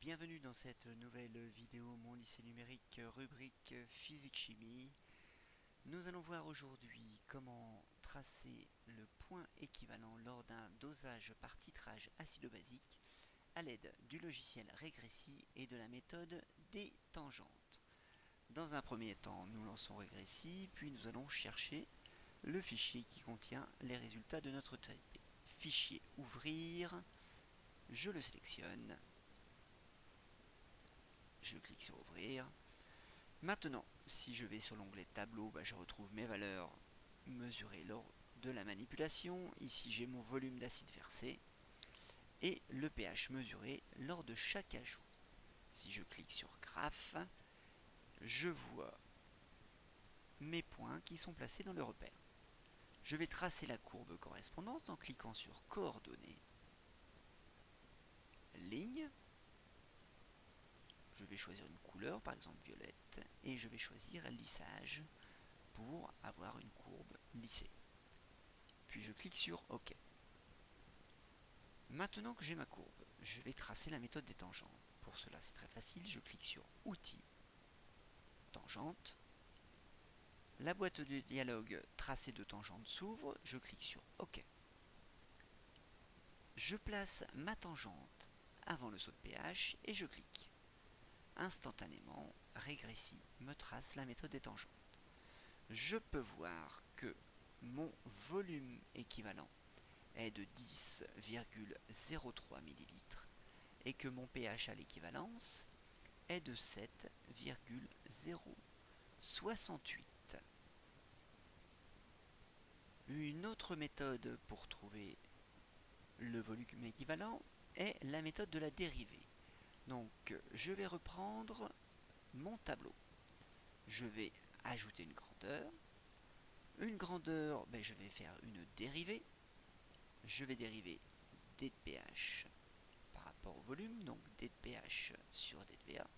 Bienvenue dans cette nouvelle vidéo Mon lycée numérique, rubrique physique-chimie. Nous allons voir aujourd'hui comment tracer le point équivalent lors d'un dosage par titrage acido-basique à l'aide du logiciel Regressi et de la méthode des tangentes. Dans un premier temps, nous lançons Regressi, puis nous allons chercher le fichier qui contient les résultats de notre TP. Fichier ouvrir, je le sélectionne. Je clique sur ouvrir. Maintenant, si je vais sur l'onglet tableau, je retrouve mes valeurs mesurées lors de la manipulation. Ici, j'ai mon volume d'acide versé et le pH mesuré lors de chaque ajout. Si je clique sur graphe, je vois mes points qui sont placés dans le repère. Je vais tracer la courbe correspondante en cliquant sur coordonnées, ligne. Je vais choisir une couleur, par exemple violette, et je vais choisir lissage pour avoir une courbe lissée. Puis je clique sur OK. Maintenant que j'ai ma courbe, je vais tracer la méthode des tangentes. Pour cela, c'est très facile, je clique sur Outils, Tangentes. La boîte de dialogue Tracer de tangente s'ouvre, je clique sur OK. Je place ma tangente avant le saut de pH et je clique. Instantanément, Regressi me trace la méthode des tangentes. Je peux voir que mon volume équivalent est de 10,03 ml et que mon pH à l'équivalence est de 7,068. Une autre méthode pour trouver le volume équivalent est la méthode de la dérivée. Donc je vais reprendre mon tableau. Je vais ajouter une grandeur. Une grandeur, je vais faire une dérivée. Je vais dériver d de pH par rapport au volume, donc d de pH sur d de VA.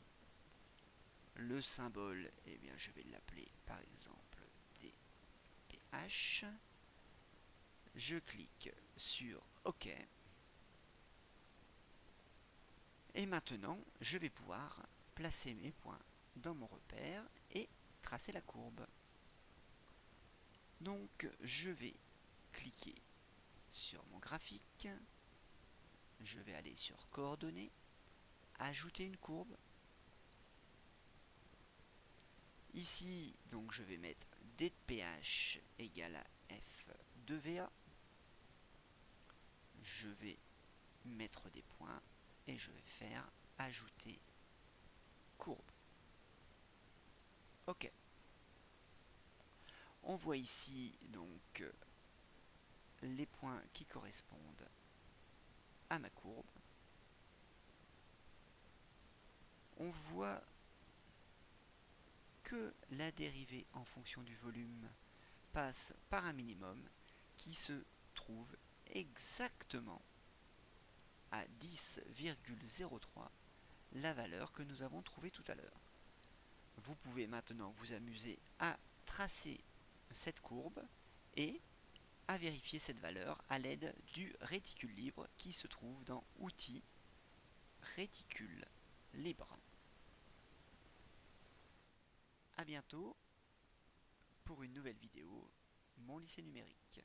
Le symbole, je vais l'appeler par exemple dpH. Je clique sur OK. Et maintenant, je vais pouvoir placer mes points dans mon repère et tracer la courbe. Donc, je vais cliquer sur mon graphique. Je vais aller sur coordonnées, ajouter une courbe. Ici, donc, je vais mettre d de pH égale à f de VA. Je vais mettre des points et je vais faire ajouter courbe. OK. On voit ici donc les points qui correspondent à ma courbe. On voit que la dérivée en fonction du volume passe par un minimum qui se trouve exactement à 10,03, la valeur que nous avons trouvée tout à l'heure. Vous pouvez maintenant vous amuser à tracer cette courbe et à vérifier cette valeur à l'aide du réticule libre qui se trouve dans Outils, Réticule libre. A bientôt pour une nouvelle vidéo, Mon lycée numérique.